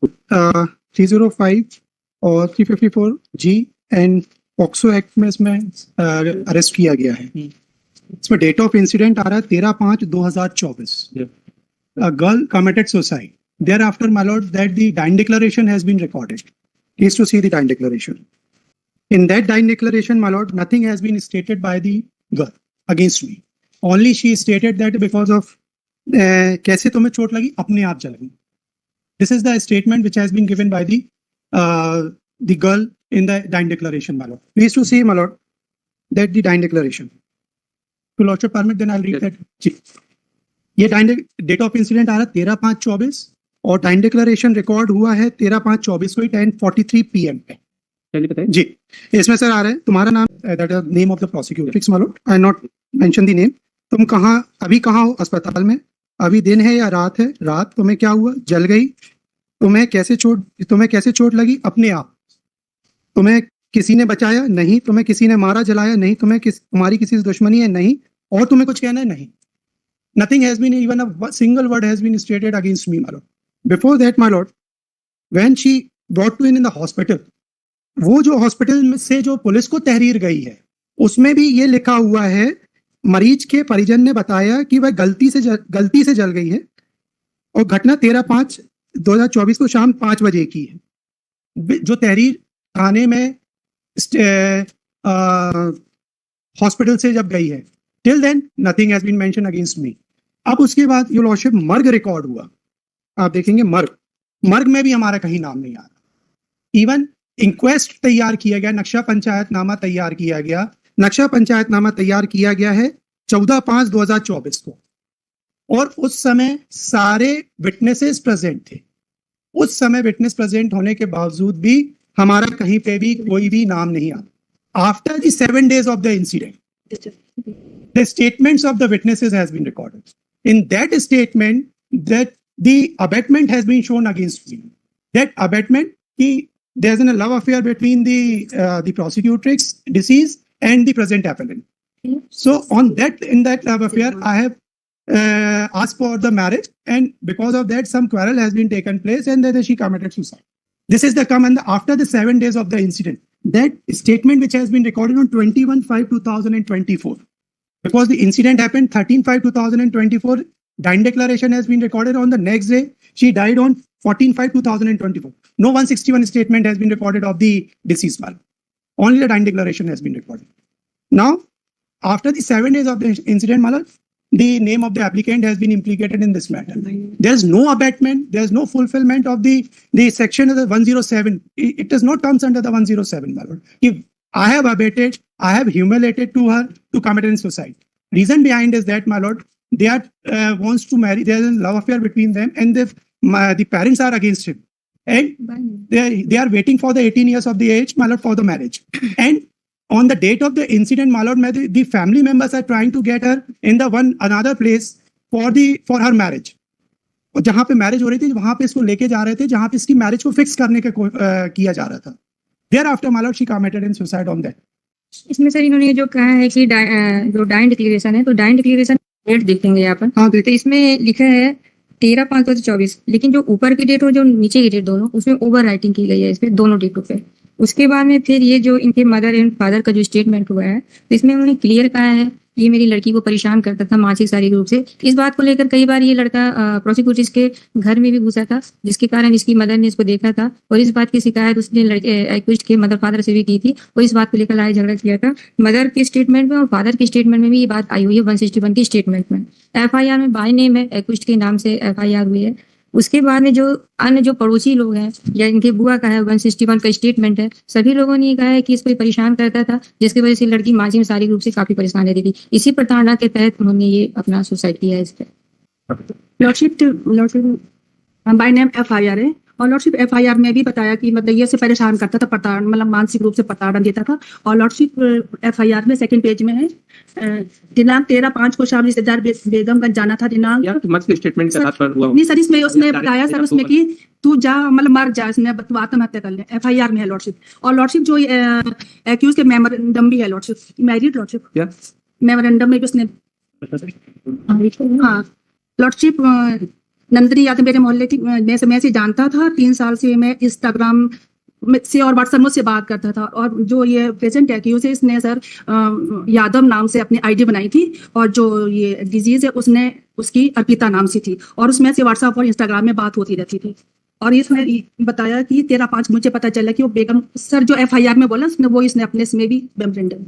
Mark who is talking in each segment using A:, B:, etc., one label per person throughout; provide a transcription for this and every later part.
A: 305 और 354G and POCSO act में इसमें अरेस्ट किया गया है। इसमें डेट ऑफ इंसिडेंट आ रहा है 13/5/2024। A girl committed suicide. Thereafter, my lord, that the dying declaration has been recorded. Please to see the dying declaration. In that dying declaration, my lord, nothing has been stated by the girl against me. Only she stated that because of कैसे तुम्हें चोट लगी, अपने आप जल गई. This is the statement which has been given by the girl in the dying declaration, my lord. Please to see, my lord, that the dying declaration. To lordship permit, then I'll read that. ये date of incident आ रहा है 13/5/24 और time declaration record हुआ है 13/5/24 को 10:43 PM पे जी। इसमें sir आ रहा है तुम्हारा नाम, that is name of the prosecutor, fix मालूम, आई नॉट मेंशन द नेम। तुम अभी कहाँ हो? अस्पताल में। अभी दिन है या रात है? रात। तुम्हें क्या हुआ? जल गई। तुम्हें कैसे चोट लगी? अपने आप। तुम्हें किसी ने बचाया? नहीं। तुम्हें किसी ने मारा, जलाया? नहीं। तुम्हारी किसी से दुश्मनी है? नहीं। और तुम्हें कुछ कहना है? नहीं। Nothing has been, even a single word has been stated against me, my lord. Before that, my lord, when she brought to in the hospital, वो जो हॉस्पिटल में से जो पुलिस को तहरीर गई है, उसमें भी ये लिखा हुआ है, मरीज के परिजन ने बताया कि वह गलती से जल गई है और घटना 13/5/2024 को शाम 5 बजे की है। जो तहरीर थाने में हॉस्पिटल से जब गई है, till then nothing has been mentioned against me. अब उसके बाद योर लॉर्डशिप मर्ग रिकॉर्ड हुआ, आप देखेंगे मर्ग में भी हमारा कहीं नाम नहीं आ रहा। इवन इंक्वेस्ट तैयार किया गया, नक्शा पंचायतनामा तैयार किया गया। नक्शा पंचायतनामा तैयार किया गया है 14/5/2024 को, और उस समय सारे विटनेसेस प्रेजेंट थे। उस समय विटनेस प्रेजेंट होने के बावजूद भी हमारा कहीं पे भी कोई भी नाम नहीं आता। After the 7 days of the incident, the statements of the witnesses has been recorded. In that statement, that the abetment has been shown against me. That abetment, there's a love affair between the prosecutrix, deceased, and the present appellant. So in that love affair, I have asked for the marriage, and because of that, some quarrel has been taken place, and then she committed suicide. This is after the 7 days of the incident. That statement which has been recorded on 21/5/2024. Because the incident happened 13/5/2024, dying declaration has been recorded on the next day. She died on 14/5/2024. No 161 statement has been recorded of the deceased man. Only the dying declaration has been recorded. Now, after the 7 days of the incident, Malal, the name of the applicant has been implicated in this matter. There's no abatement, there's no fulfillment of the section of the 107. It does not come under the 107, Malal. If I have abated, I have humiliated to her to commit suicide. Reason behind is that, my lord, they are wants to marry. There is a love affair between them, and the parents are against him, and they are waiting for the 18 years of the age, my lord, for the marriage. And on the date of the incident, my lord, the family members are trying to get her in another place for her marriage. और जहाँ पे marriage हो रही थी, वहां पे इसको लेके जा रहे थे, जहाँ पे इसकी मैरिज को फिक्स करने के किया जा रहा था। Thereafter, my lord, she committed suicide on that.
B: इसमें सर इन्होंने जो कहा है कि जो डाइंग डिक्लेरेशन है, तो डाइंग डिक्लेरेशन डेट देखेंगे यहाँ पर।
A: हाँ,
B: तो इसमें लिखा है 13/5/2024, लेकिन जो ऊपर की डेट और जो नीचे की डेट दोनों, उसमें ओवर राइटिंग की गई है इस पे, दोनों डेटों पे। उसके बाद में फिर ये जो इनके मदर एंड फादर का जो स्टेटमेंट हुआ है, तो इसमें उन्होंने क्लियर कहा है ये मेरी लड़की को परेशान करता था मानसिक शारीरिक रूप से। इस बात को लेकर कई बार ये लड़का प्रोसिक्यूटर्स के घर में भी घुसा था, जिसके कारण इसकी मदर ने इसको देखा था, और इस बात की शिकायत उसने एक्यूज्ड के मदर फादर से भी की थी, और इस बात को लेकर लड़ाई झगड़ा किया था। मदर के स्टेटमेंट में और फादर के स्टेटमेंट में भी ये बात आई हुई है 161 की स्टेटमेंट में। FIR में बाय नेम है, एक्यूज्ड के नाम से FIR हुई है। उसके बाद में जो अन्य जो पड़ोसी लोग हैं या इनके बुआ का है 161 का स्टेटमेंट है, सभी लोगों ने कहा है कि इसको परेशान करता था, जिसकी वजह से लड़की मानसिक शारीरिक रूप से काफी परेशान रहती थी। इसी प्रताड़ना के तहत उन्होंने ये अपना सुसाइड किया है। इस पर
C: लॉर्डशिप बाय नेम FIR है, और लॉर्डशिप FIR में भी बताया कि मतलब ये से परेशान करता था, मतलब मानसिक रूप से प्रताड़ना देता था। और लॉर्डशिप FIR में सेकंड पेज में है, दिनांक 13/5 को शाम रिश्तेदार बेगमगंज जाना था। दिनांक
D: स्टेटमेंट के साथ हुआ
C: नहीं सर, इसमें उसने बताया सर उसमें कि तू जा, मतलब मर जा, इसने आत्महत्या कर ले। FIR में है लॉर्डशिप। और लॉर्डशिप जो एक्यूज के मेमोरेंडम भी है लॉर्डशिप, मैरिड लॉर्डशिप मेमोरेंडम में भी उसने, हाँ लॉर्डशिप नंदनी यादव मेरे मोहल्ले की, मैं से जानता था। 3 साल से मैं इंस्टाग्राम से और व्हाट्सएप मुझसे बात करता था। और जो ये प्रेजेंट एक्यूज है, इसने सर यादव नाम से अपनी आईडी बनाई थी, और जो ये डिजीज है उसने उसकी अर्पिता नाम से थी, और उसमें से व्हाट्सएप और इंस्टाग्राम में बात होती रहती थी। और इसने बताया कि 13/5 मुझे पता चला कि वो बेगम सर जो FIR में बोला उसने, वो इसने अपने इसमें भी मेमोरेंडम।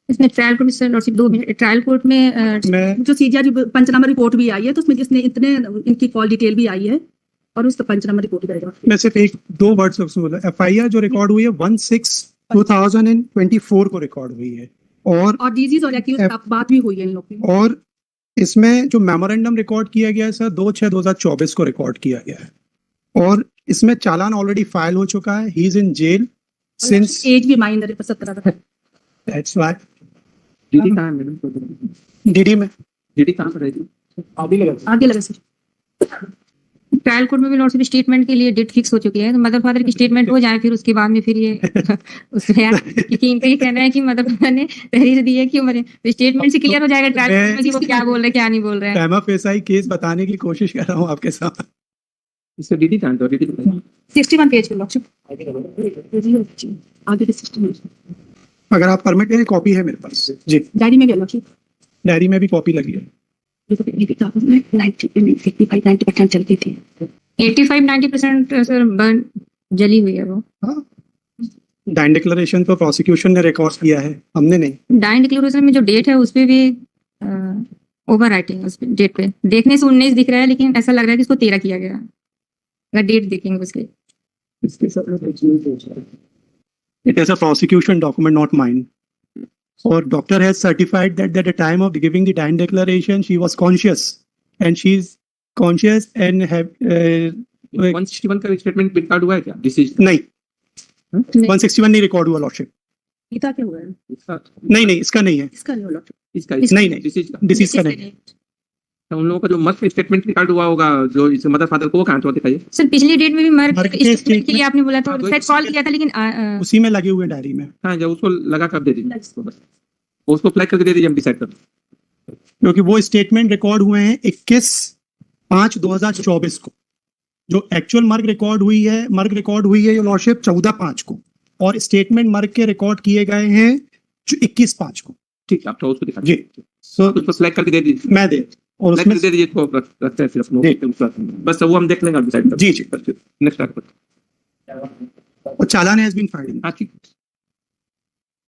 B: इसमें ट्रायल कोर्ट में sir lordship 2 minute trial court में
A: मैं
C: जो CGR पंचनामा रिपोर्ट भी आई है, तो उसमें जिसने इतने इनकी कॉल डिटेल भी आई है, और उस पंचनामा रिपोर्ट भी
A: मैं सिर्फ 1-2 वर्ड्स उसमें बोला। FIR जो रिकॉर्ड हुई है 1/6/2024 को रिकॉर्ड हुई है, और
C: डिजीज और एक्यूज बात भी हुई है इन लोग की।
A: और इसमें जो मेमोरेंडम रिकॉर्ड किया गया है सर 2/6/2024 को रिकॉर्ड किया गया है, और इसमें चालान ऑलरेडी फाइल हो चुका है। He is in jail since
C: as भी माइनर है, 17
A: दैट्स व्हाई
D: डीडी कहाँ है मैडम?
A: डीडी में
D: डीडी कहाँ पर रहेगी?
C: आगे लगा सर।
B: ट्रायल कोर्ट में भी लॉर्डशिप स्टेटमेंट के लिए डेट फिक्स हो चुकी है, तो मदर फादर की स्टेटमेंट हो जाए, फिर उसके बाद में फिर ये उसमें क्योंकि इनका ये कहना है कि मदर फादर ने तहरीर दी है कि स्टेटमेंट से क्लियर हो जाएगा ट्रायल कोर्ट में कि वो क्या बोल रहे हैं क्या नहीं बोल रहे हैं।
A: टाइम ऑफ एसआई केस बताने की कोशिश कर रहा हूँ आपके साथ।
D: इसका डीडी कहाँ है? डीडी
C: 61 पेज पे लॉर्डशिप आगे सिस्टम
A: अगर आप परमिट करें, कॉपी है मेरे पास जी,
C: डायरी में भी लॉर्डशिप
A: डायरी में भी कॉपी लगी है।
C: 85-90% चलती थी।
B: 85-90% सर बर्न जली हुई है वो।
A: हाँ, डाइन डिक्लेरेशन तो प्रोसिक्यूशन ने रिकॉर्ड किया है, हमने नहीं।
B: डाइन डिक्लेरेशन में जो डेट है उस पे भी ओवर राइटिंग है, उस डेट पे देखने से 19 दिख रहा है, लेकिन ऐसा लग रहा है कि इसको 13 किया गया है अगर डेट देखेंगे उसके।
A: It is a prosecution document, not mine. Or doctor has certified that at the time of giving the dying declaration, she was conscious, and she's conscious and have
D: 161 का स्टेटमेंट रिकॉर्ड हुआ है क्या? Disease
A: नहीं, 161 नहीं record हुआ lordship.
C: Gita क्या हुआ है?
D: इसका
A: नहीं नहीं, इसका नहीं है,
C: इसका नहीं हुआ लॉर्डशिप।
D: इसका
A: नहीं नहीं,
D: डिसीज का
A: डिसीज का नहीं।
D: तो उन लोगों का जो मर्ग स्टेटमेंट रिकॉर्ड हुआ होगा, जो इस मदर फादर को, वो कहाँ तो दिखाइए।
B: सर पिछली डेट में भी
A: मर्ग
B: मर्ग
A: के
B: स्टेटमेंट के लिए आपने बोला था,
D: हाँ,
B: शायद कॉल किया था, लेकिन
A: उसी में लगे हुए डायरी में,
D: हाँ, जब उसको लगा कर दे दीजिए उसको, बस उसको फ्लैग करके दे दीजिए, हम डिसाइड कर देंगे।
A: क्योंकि वो स्टेटमेंट रिकॉर्ड हुए हैं 21/5/2024 को। जो एक्चुअल मर्ग रिकॉर्ड हुई है ये लॉर्डशिप 14/5 को, और स्टेटमेंट मर्ग के रिकॉर्ड किए गए हैं जो 21/5 को।
D: ठीक है, आप तो उसको दिखा
A: जी, सो
D: उसको फ्लैग करके दे दीजिए,
A: मैं दे और
D: फ्लैग
A: उसमें
D: करके दे दीजिए, तो रखते हैं सिर्फ
A: जी।
D: बस वो हम देख लेंगे, डिसाइड कर
A: जी जी,
D: नेक्स्ट।
A: और चालान हैज बीन फाइल्ड।
D: हाँ ठीक।